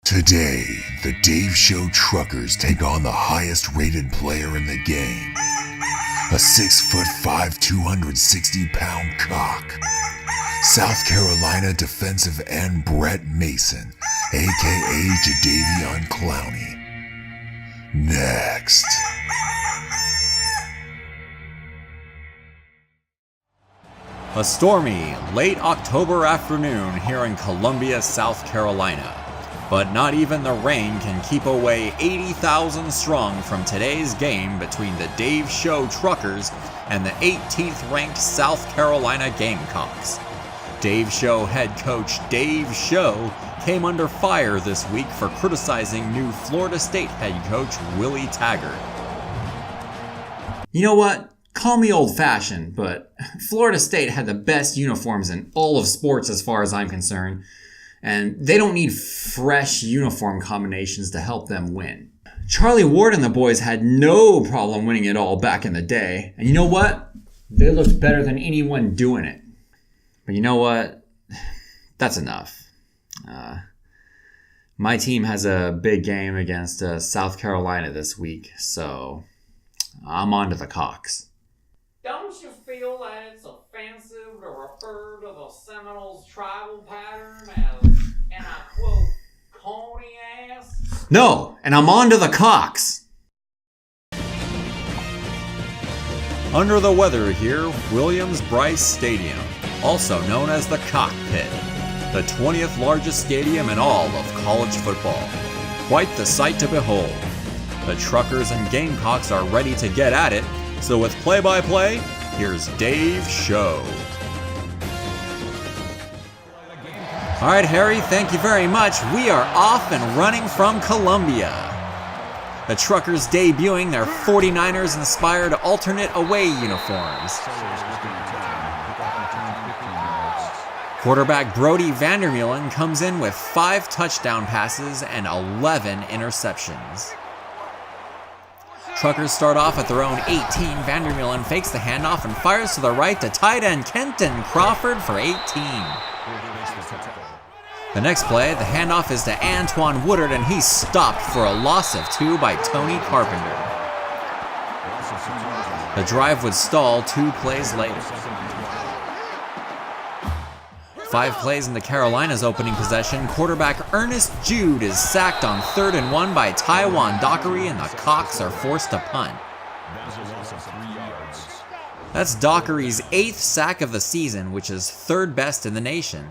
Today, the Dave Show Truckers take on the highest rated player in the game. A 6'5", 260-pound cock. South Carolina defensive end Brett Mason, aka Jadeveon Clowney. Next. A stormy, late October afternoon here in Columbia, South Carolina. But not even the rain can keep away 80,000 strong from today's game between the Dave Show Truckers and the 18th ranked South Carolina Gamecocks. Dave Show head coach Dave Show came under fire this week for criticizing new Florida State head coach Willie Taggart. You know what? Call me old-fashioned, but Florida State had the best uniforms in all of sports as far as I'm concerned, and they don't need fresh uniform combinations to help them win. Charlie Ward and the boys had no problem winning it all back in the day, and you know what? They looked better than anyone doing it. But you know what? That's enough. My team has a big game against South Carolina this week, so I'm on to the Cocks. Don't you feel that it's offensive to refer to the Seminoles' tribal pattern as, and I quote, corny ass? No, and I'm on to the Cocks. Under the weather here, Williams-Brice Stadium, also known as the Cockpit, the 20th largest stadium in all of college football. Quite the sight to behold. The Truckers and Gamecocks are ready to get at it, so with play-by-play, here's Dave Show. All right, Harry, thank you very much. We are off and running from Columbia. The Truckers debuting their 49ers-inspired alternate away uniforms. Quarterback Brody Vandermeulen comes in with 5 touchdown passes and 11 interceptions. Truckers start off at their own 18. Vandermeulen fakes the handoff and fires to the right to tight end Kenton Crawford for 18. The next play, the handoff is to Antoine Woodard, and he's stopped for a loss of 2 by Tony Carpenter. The drive would stall 2 plays later. 5 plays into Carolina's opening possession, quarterback Ernest Jude is sacked on 3rd and 1 by Taiwan Dockery, and the Cocks are forced to punt. That's Dockery's 8th sack of the season, which is 3rd best in the nation.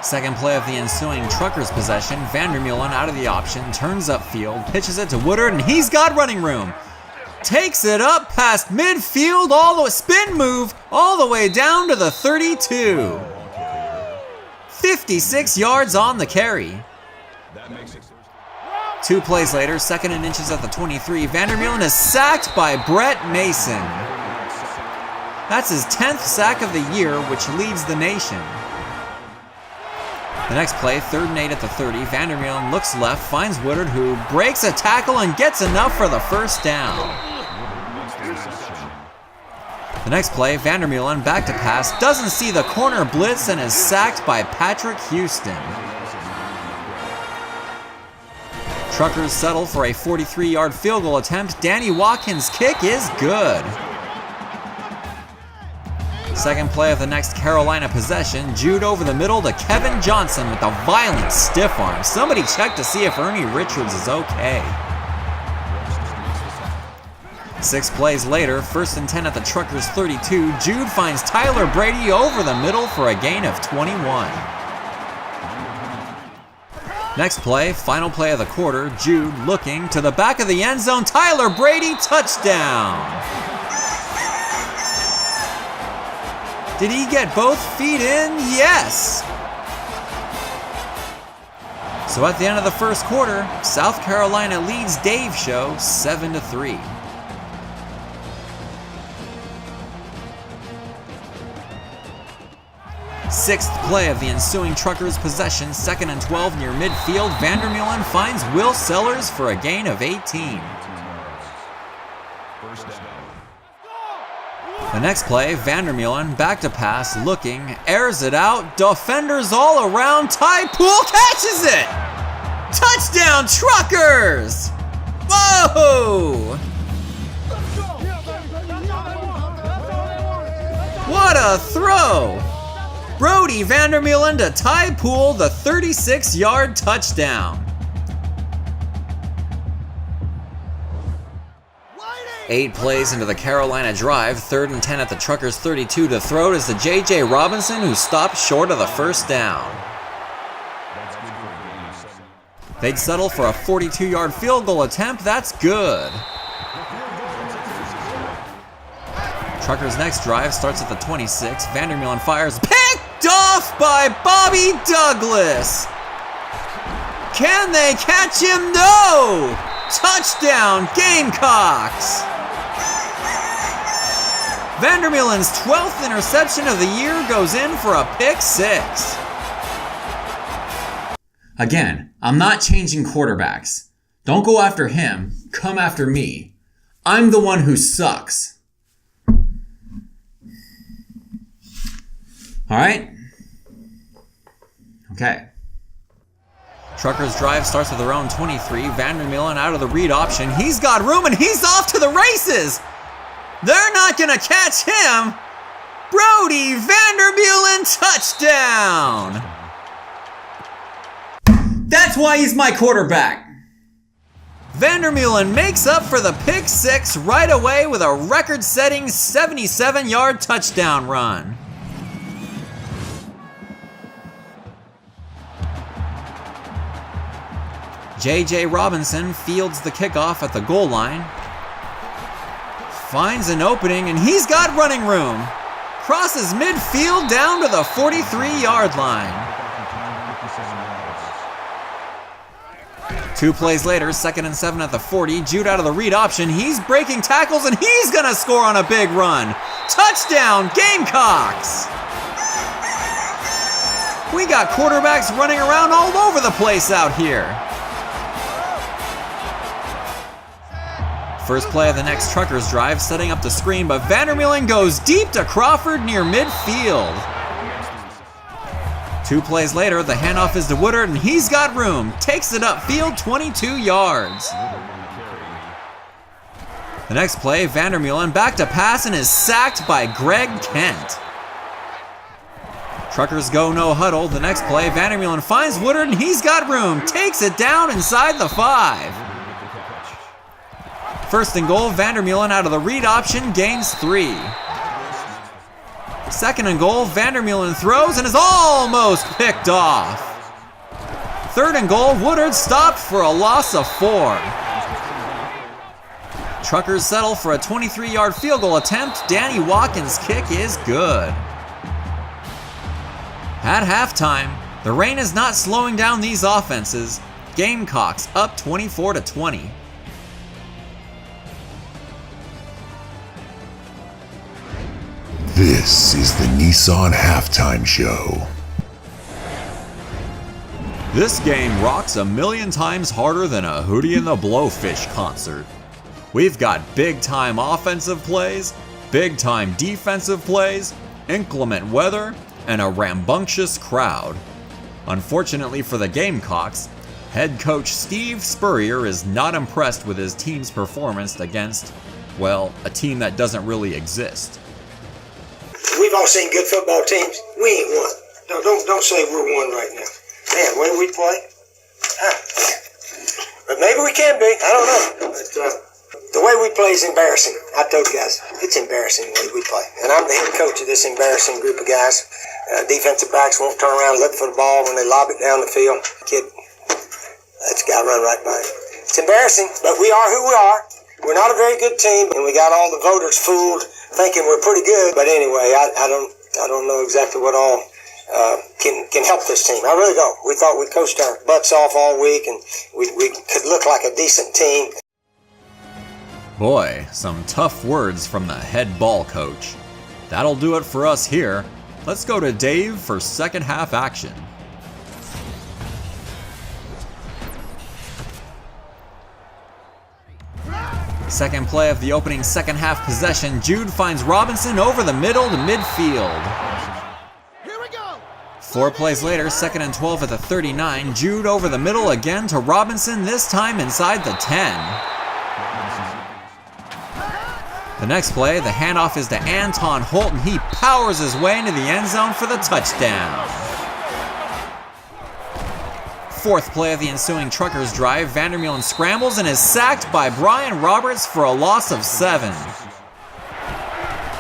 Second play of the ensuing Truckers possession, Vandermeulen out of the option, turns upfield, pitches it to Woodard, and he's got running room. Takes it up past midfield, spin move, all the way down to the 32. 56 yards on the carry. 2 plays later, 2nd and inches at the 23, Vandermeulen is sacked by Brett Mason. That's his 10th sack of the year, which leads the nation. The next play, 3rd and 8 at the 30, Vandermeulen looks left, finds Woodard, who breaks a tackle and gets enough for the first down. The next play, Vandermeulen back to pass, doesn't see the corner blitz and is sacked by Patrick Houston. Truckers settle for a 43-yard field goal attempt. Danny Watkins' kick is good. Second play of the next Carolina possession, Jude over the middle to Kevin Johnson with a violent stiff arm. Somebody check to see if Ernie Richards is okay. 6 plays later, 1st and 10 at the Truckers' 32, Jude finds Tyler Brady over the middle for a gain of 21. Next play, final play of the quarter, Jude looking to the back of the end zone, Tyler Brady, touchdown! Did he get both feet in? Yes! So at the end of the first quarter, South Carolina leads Dave Show 7-3. Sixth play of the ensuing Truckers possession, 2nd and 12 near midfield, Vandermeulen finds Will Sellers for a gain of 18. The The next play, Vandermeulen back to pass, looking, airs it out, defenders all around, Ty Poole catches it! Touchdown Truckers! Whoa! What a throw! Brody Vandermeulen to Ty Poole the 36-yard touchdown. 8 plays into the Carolina drive, 3rd and 10 at the Truckers' 32 to throw is to J.J. Robinson, who stopped short of the first down. They'd settle for a 42-yard field goal attempt. That's good. Truckers' next drive starts at the 26. Vandermeulen fires, picked off by Bobby Douglas. Can they catch him? No! Touchdown, Gamecocks! Vandermeulen's 12th interception of the year goes in for a pick 6. Again, I'm not changing quarterbacks. Don't go after him, come after me. I'm the one who sucks. Alright? Okay. Truckers' drive starts with their own 23. Vandermeulen out of the read option. He's got room and he's off to the races! They're not gonna catch him! Brody Vandermeulen touchdown! That's why he's my quarterback! Vandermeulen makes up for the pick 6 right away with a record-setting 77-yard touchdown run. J.J. Robinson fields the kickoff at the goal line. Finds an opening and he's got running room. Crosses midfield down to the 43-yard line. 2 plays later, 2nd and 7 at the 40. Jude out of the read option. He's breaking tackles and he's gonna score on a big run. Touchdown, Gamecocks! We got quarterbacks running around all over the place out here. First play of the next Truckers drive, setting up the screen, but Vandermeulen goes deep to Crawford near midfield. 2 plays later, the handoff is to Woodard, and he's got room. Takes it upfield, 22 yards. The next play, Vandermeulen back to pass and is sacked by Greg Kent. Truckers go no huddle. The next play, Vandermeulen finds Woodard, and he's got room. Takes it down inside the 5. First and goal, Vandermeulen out of the read option, gains 3. Second and goal, Vandermeulen throws and is almost picked off. Third and goal, Woodard stopped for a loss of 4. Truckers settle for a 23-yard field goal attempt. Danny Watkins' kick is good. At halftime, the rain is not slowing down these offenses. Gamecocks up 24-20. This is the Nissan Halftime Show. This game rocks a million times harder than a Hootie and the Blowfish concert. We've got big-time offensive plays, big-time defensive plays, inclement weather, and a rambunctious crowd. Unfortunately for the Gamecocks, head coach Steve Spurrier is not impressed with his team's performance against, well, a team that doesn't really exist. We've all seen good football teams. We ain't one. Don't say we're one right now. Man, when we play? But maybe we can be. I don't know. But the way we play is embarrassing. I told you guys, it's embarrassing the way we play. And I'm the head coach of this embarrassing group of guys. Defensive backs won't turn around and look for the ball when they lob it down the field. Kid, let's guy run right by it. It's embarrassing, but we are who we are. We're not a very good team, and we got all the voters fooled, thinking we're pretty good. But anyway, I don't know exactly what all can help this team. I really don't. We thought we coached our butts off all week, and we could look like a decent team. Boy, some tough words from the head ball coach. That'll do it for us here. Let's go to Dave for second half action. Second play of the opening second half possession, Jude finds Robinson over the middle to midfield. 4 plays later, 2nd and 12 at the 39, Jude over the middle again to Robinson, this time inside the 10. The next play, the handoff is to Anton Holt, and he powers his way into the end zone for the touchdown. 4th play of the ensuing Truckers drive, Vandermeulen scrambles and is sacked by Brian Roberts for a loss of 7.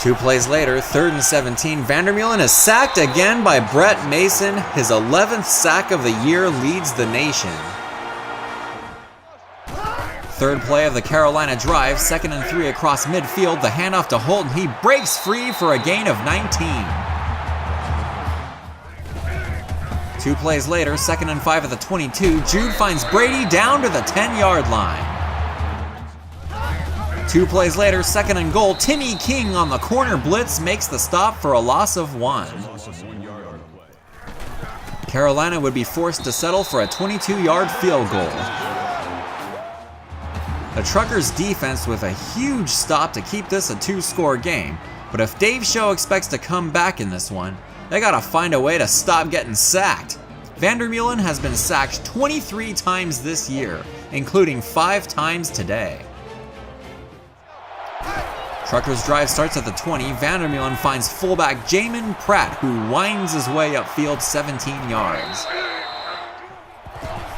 2 plays later, 3rd and 17, Vandermeulen is sacked again by Brett Mason. His 11th sack of the year leads the nation. 3rd play of the Carolina drive, 2nd and 3 across midfield, the handoff to Holt, and he breaks free for a gain of 19. 2 plays later, 2nd and 5 at the 22, Jude finds Brady down to the 10-yard line. 2 plays later, 2nd and goal, Timmy King on the corner blitz makes the stop for a loss of 1. Carolina would be forced to settle for a 22-yard field goal. The Truckers' defense with a huge stop to keep this a 2-score game, but if Dave Show expects to come back in this one, they gotta find a way to stop getting sacked. Vandermeulen has been sacked 23 times this year, including 5 times today. Truckers' drive starts at the 20, Vandermeulen finds fullback Jamin Pratt, who winds his way upfield 17 yards.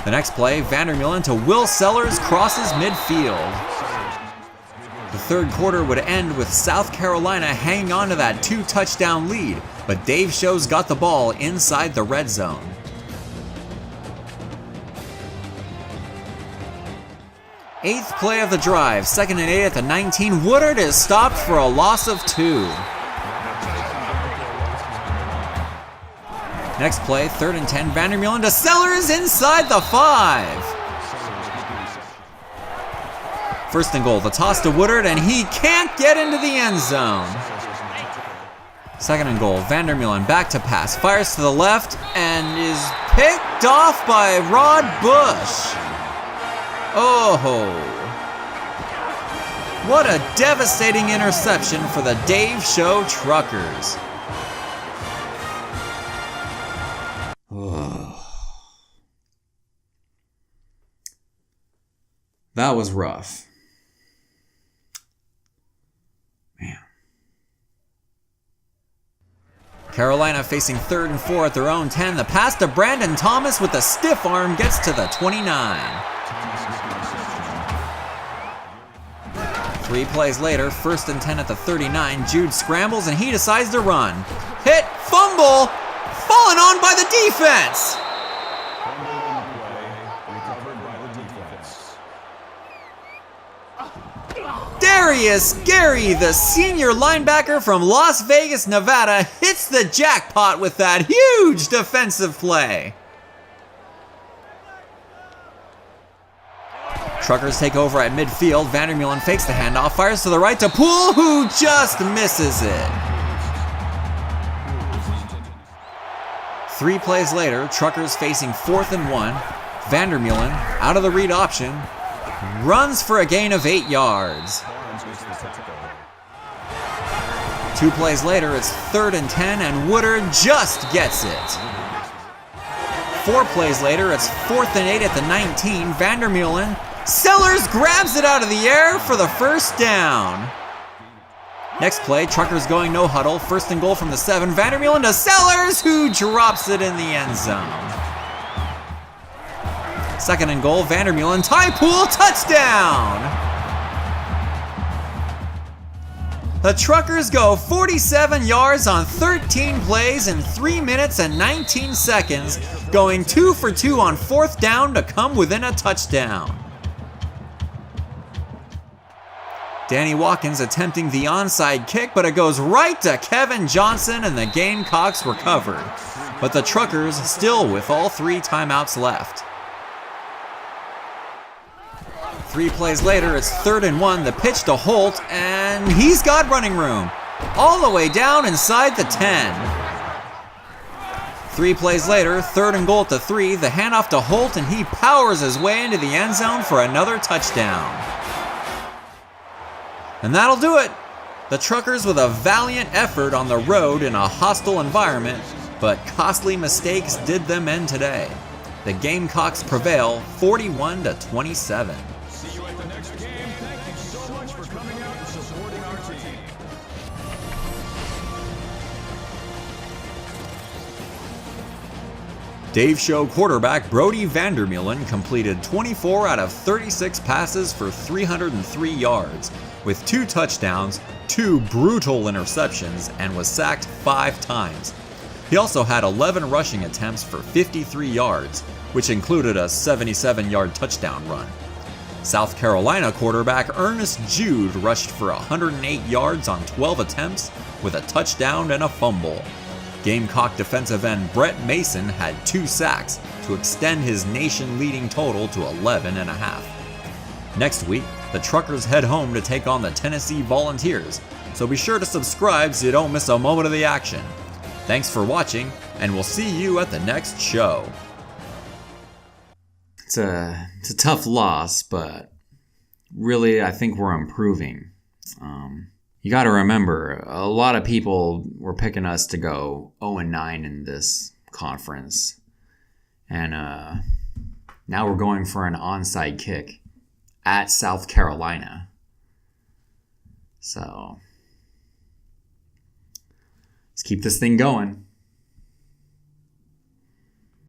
The next play, Vandermeulen to Will Sellers crosses midfield. The 3rd quarter would end with South Carolina hanging on to that 2-touchdown lead, but Dave Show's got the ball inside the red zone. 8th play of the drive, 2nd and 8 at the 19, Woodard is stopped for a loss of 2. Next play, 3rd and 10, Vandermeulen to Sellers inside the 5. 1st and goal, the toss to Woodard, and he can't get into the end zone. 2nd and goal, Vandermeulen back to pass, fires to the left, and is picked off by Rod Bush. Oh, what a devastating interception for the Dave Show Truckers. That was rough. Man. Carolina facing 3rd and 4 at their own 10. The pass to Brandon Thomas with a stiff arm gets to the 29. 3 plays later, 1st and 10 at the 39, Jude scrambles and he decides to run. Hit, fumble, fallen on by the defense! Darius Gary, the senior linebacker from Las Vegas, Nevada, hits the jackpot with that huge defensive play. Truckers take over at midfield. Vandermeulen fakes the handoff, fires to the right to Poole, who just misses it. 3 plays later, Truckers facing 4th and 1. Vandermeulen, out of the read option, runs for a gain of 8 yards. 2 plays later, it's 3rd and 10, and Woodard just gets it. 4 plays later, it's 4th and 8 at the 19. Vandermeulen, Sellers grabs it out of the air for the 1st down. Next play, Truckers going no huddle, 1st and goal from the 7. Vandermeulen to Sellers, who drops it in the end zone. 2nd and goal, Vandermeulen, Ty Poole, touchdown! The Truckers go 47 yards on 13 plays in 3 minutes and 19 seconds, going 2 for 2 on 4th down to come within a touchdown. Danny Watkins attempting the onside kick, but it goes right to Kevin Johnson and the Gamecocks recovered. But the Truckers still with all 3 timeouts left. 3 plays later, it's 3rd and 1, the pitch to Holt, and he's got running room. All the way down inside the 10. 3 plays later, 3rd and goal at the 3, the handoff to Holt, and he powers his way into the end zone for another touchdown. And that'll do it. The Truckers with a valiant effort on the road in a hostile environment, but costly mistakes did them in today. The Gamecocks prevail 41-27. See you at the next game. Thank you so much for coming out and supporting our team. Dave Show quarterback Brody Vandermeulen completed 24 out of 36 passes for 303 yards, with 2 touchdowns, 2 brutal interceptions, and was sacked 5 times. He also had 11 rushing attempts for 53 yards, which included a 77-yard touchdown run. South Carolina quarterback Ernest Jude rushed for 108 yards on 12 attempts with a touchdown and a fumble. Gamecock defensive end Brett Mason had 2 sacks to extend his nation-leading total to 11.5. Next week, the Truckers head home to take on the Tennessee Volunteers, so be sure to subscribe so you don't miss a moment of the action. Thanks for watching, and we'll see you at the next show. It's a tough loss, but really I think we're improving. You got to remember, a lot of people were picking us to go 0-9 in this conference. And now we're going for an onside kick at South Carolina. So let's keep this thing going.